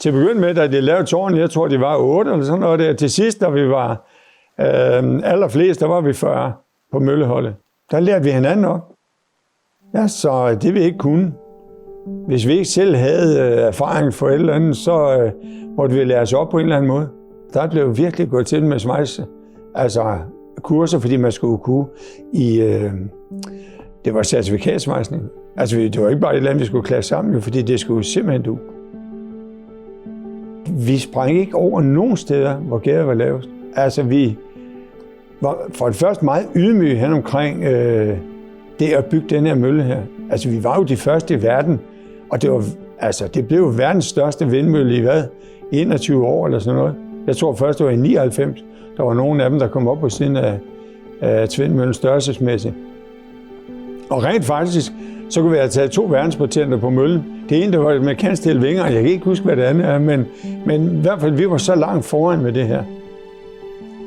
til at begynde med, da de lavede tårnet, jeg tror, de var 8 eller sådan noget der. Til sidst, da vi var allerflest, der var vi 40 på mølleholdet. Der lærte vi hinanden op. Ja, så det vi ikke kunne. Hvis vi ikke selv havde erfaring for et eller andet, så måtte vi lære os op på en eller anden måde. Der blev virkelig gået til med svejse. Altså kurser, fordi man skulle kunne det var certifikatsvejsning. Altså det var ikke bare et eller andet, vi skulle klasse sammen, fordi det skulle simpelthen du. Vi sprang ikke over nogen steder, hvor gærdet var lavest. Altså vi var for det første meget ydmyge hen omkring det at bygge den her mølle her. Altså vi var jo de første i verden, og det blev verdens største vindmølle i 21 år eller sådan noget. Jeg tror først, det var i 99. Der var nogle af dem, der kom op på siden af tvindmøllen størrelsesmæssigt. Og rent faktisk, så kunne vi have taget 2 verdenspatenter på møllen. Det ene, der var med kantstille vinger, jeg kan ikke huske, hvad det andet er, men i hvert fald, vi var så langt foran med det her.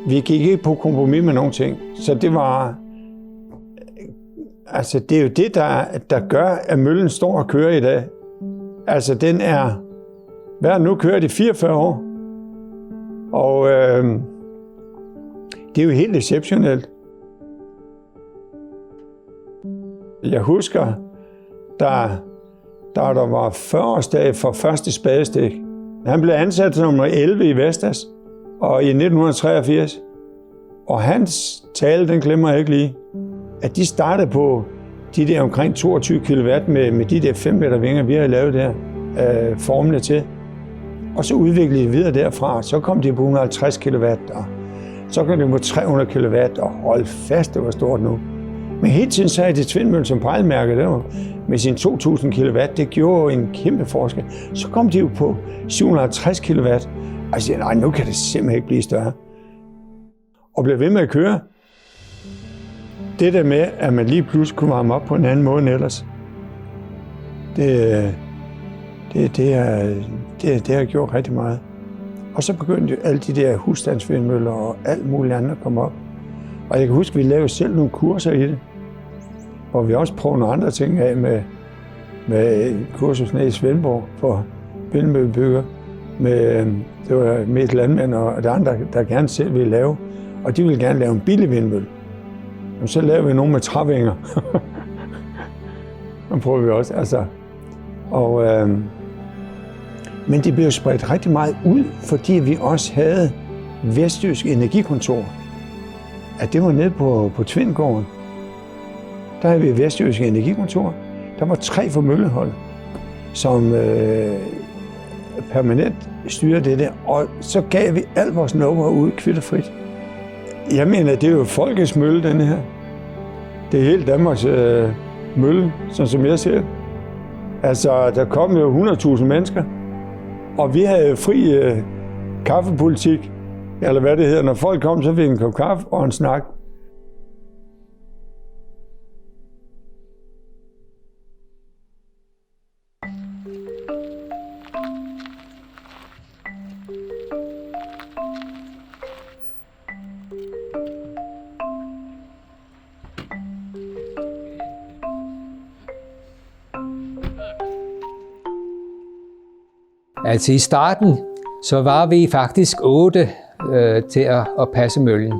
Vi gik ikke på kompromis med nogen ting, så det var... Altså, det er jo det, der gør, at møllen står og kører i dag. Altså, den er... nu kører de 44 år. Og det er jo helt exceptionelt. Jeg husker, da der var 40-årsdag for første spadestik. Han blev ansat som nummer 11 i Vestas og i 1983. Og hans tale, den glemmer jeg ikke lige, at de startede på de der omkring 22 kW med de der 5 meter vinger, vi havde lavet der, formene til. Og så udviklede de videre derfra. Så kom de på 150 kW, og så kom de på 300 kW, og hold fast, det var stort nu. Men hele tiden så er det tvindmølle som pejlemærke, der med sine 2000 kW, det gjorde en kæmpe forskel. Så kom de jo på 750 kW, og siger, nej, nu kan det simpelthen ikke blive større. Og blev ved med at køre. Det der med, at man lige pludselig kunne varme op på en anden måde end ellers, det har gjort rigtig meget. Og så begyndte alle de der husstandsvindmøller og alt muligt andet at komme op. Og jeg kan huske, at vi lavede selv nogle kurser i det, hvor vi også prøvede nogle andre ting af med kursus nede i Svendborg for vindmøllebygger. Det var mest landmænd og der andre, der gerne selv ville lave. Og de ville gerne lave en billig vindmølle. Og så lavede vi nogle med trævinger. Og prøver vi også. Altså. Men det blev spredt rigtig meget ud, fordi vi også havde Vestjysk Energikontor. At det var nede på Tvindgården. Der havde vi Vestjysk Energikontor. Der var 3 for møllehold, som permanent styrede det der. Og så gav vi al vores know-how ud kvitterfrit. Jeg mener, det er jo folkets mølle, denne her. Det er hele Danmarks mølle, sådan som jeg ser det. Altså, der kom jo 100.000 mennesker, og vi havde fri kaffepolitik, eller hvad det hedder. Når folk kom, så fik en kop kaffe og en snak. Altså i starten, så var vi faktisk 8 til at passe møllen.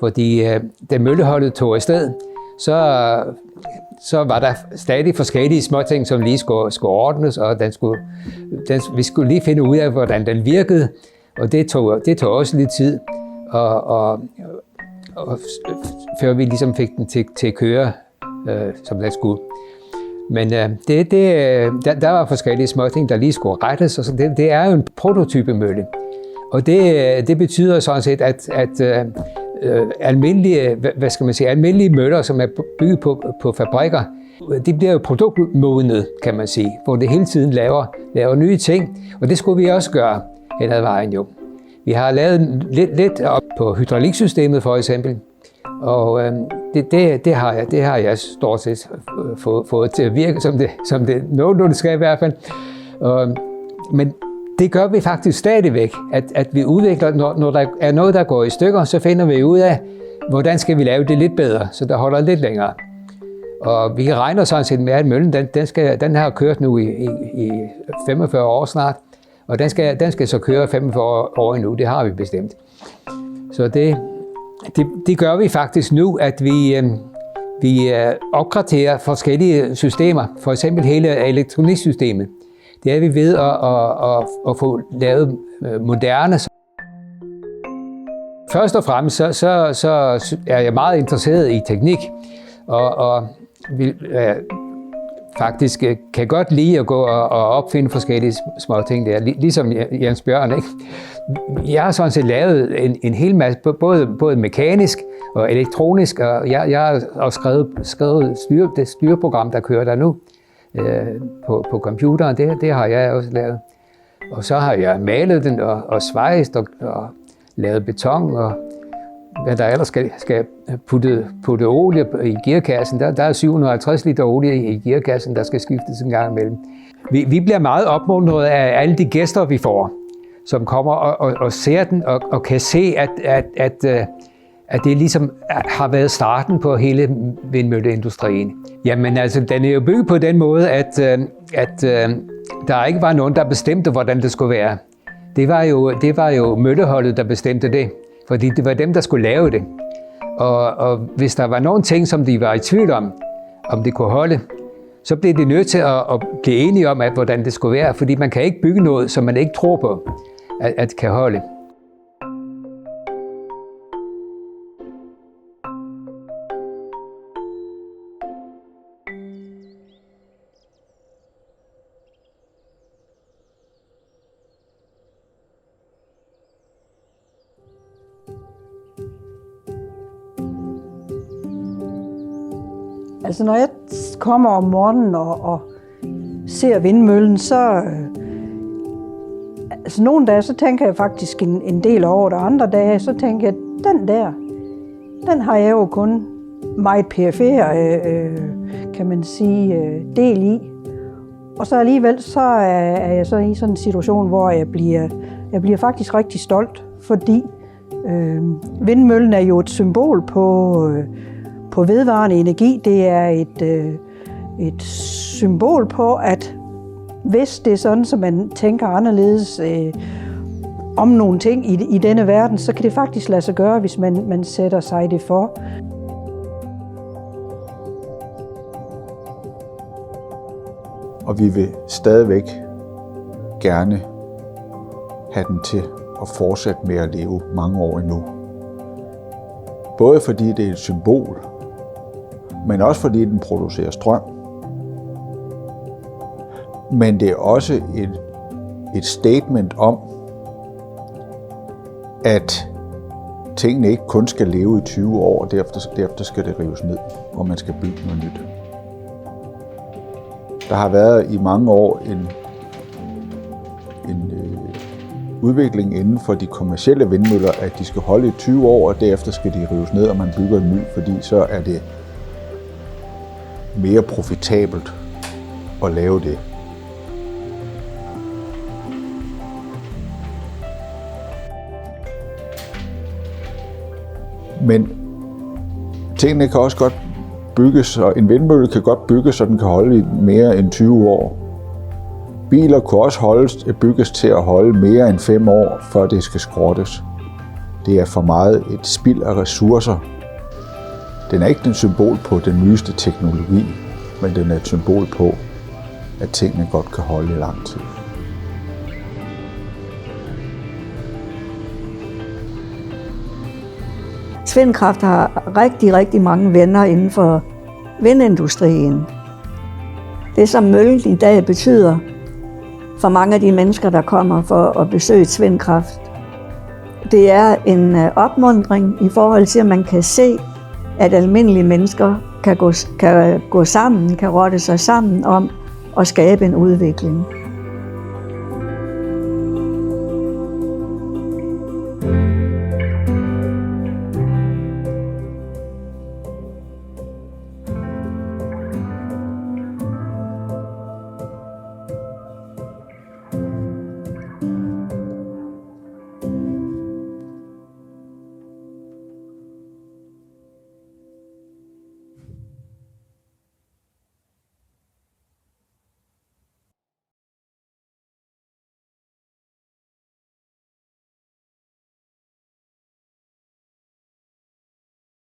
Fordi da mølleholdet tog afsted, så var der stadig forskellige småting, som lige skulle ordnes, og vi skulle lige finde ud af, hvordan den virkede. Og det tog også lidt tid, og før vi ligesom fik den til at køre, som den skulle. Men der var forskellige småting, der lige skulle rettes, og så det er jo en prototypemølle. Og det betyder sådan set, at almindelige møller, som er bygget på fabrikker, de bliver jo produktmodnet, kan man sige, hvor det hele tiden laver nye ting. Og det skulle vi også gøre hen ad vejen jo. Vi har lavet lidt op på hydrauliksystemet for eksempel. Og det har jeg stort set fået til at virke, som det nogenlunde skal i hvert fald. Men det gør vi faktisk stadigvæk, at vi udvikler, når der er noget, der går i stykker, så finder vi ud af, hvordan skal vi lave det lidt bedre, så der holder lidt længere. Og vi regner sådan set med, at møllen den har kørt nu i 45 år snart, Og den skal så køre 45 år endnu, det har vi bestemt. Så det gør vi faktisk nu, at vi opgraderer forskellige systemer, for eksempel hele elektroniksystemet. Det er vi ved at få lavet moderne. Først og fremmest så er jeg meget interesseret i teknik, og faktisk kan godt lide at gå og opfinde forskellige små ting der, ligesom Jens Bjørn, ikke? Jeg har sådan set lavet en hel masse, både mekanisk og elektronisk, og jeg har også skrevet det styreprogram, der kører der nu på computeren. Det har jeg også lavet. Og så har jeg malet den og svejst og lavet beton, og hvad der ellers skal putte olie i gearkassen. Der er 750 liter olie i gearkassen, der skal skiftes en gang imellem. Vi bliver meget opmuntret af alle de gæster, vi får, som kommer og ser den og kan se, at det ligesom har været starten på hele vindmølleindustrien. Jamen altså, den er jo bygget på den måde, at der ikke var nogen, der bestemte, hvordan det skulle være. Det var jo mølleholdet, der bestemte det, fordi det var dem, der skulle lave det. Og hvis der var nogle ting, som de var i tvivl om det kunne holde, så blev de nødt til at blive enige om, hvordan det skulle være, fordi man kan ikke bygge noget, som man ikke tror på, at kan holde. Altså når jeg kommer om morgenen og ser vindmøllen, så altså nogle dage så tænker jeg faktisk en del over det, andre dage så tænker jeg, den har jeg jo kun meget perifer, kan man sige, del i. Og så alligevel så er jeg så i sådan en situation, hvor jeg bliver faktisk rigtig stolt, fordi vindmøllen er jo et symbol på vedvarende energi. Det er et symbol på, at hvis det er sådan, så man tænker anderledes om nogle ting i denne verden, så kan det faktisk lade sig gøre, hvis man sætter sig det for. Og vi vil stadigvæk gerne have den til at fortsætte med at leve mange år endnu. Både fordi det er et symbol, men også fordi den producerer strøm. Men det er også et statement om, at tingene ikke kun skal leve i 20 år, og derefter skal det rives ned, og man skal bygge noget nyt. Der har været i mange år en udvikling inden for de kommercielle vindmøller, at de skal holde i 20 år, og derefter skal de rives ned, og man bygger en ny, fordi så er det mere profitabelt at lave det. Men tingene kan også godt bygges, og en vindmølle kan godt bygges, så den kan holde i mere end 20 år. Biler kunne også bygges til at holde mere end 5 år, før det skal skrottes. Det er for meget et spild af ressourcer. Den er ikke et symbol på den nyeste teknologi, men den er et symbol på, at tingene godt kan holde i lang tid. Tvindkraft har rigtig, rigtig mange venner inden for vindindustrien. Det, som møllen i dag betyder for mange af de mennesker, der kommer for at besøge Tvindkraft, det er en opmuntring i forhold til, at man kan se, at almindelige mennesker kan gå sammen, kan rotte sig sammen om at skabe en udvikling.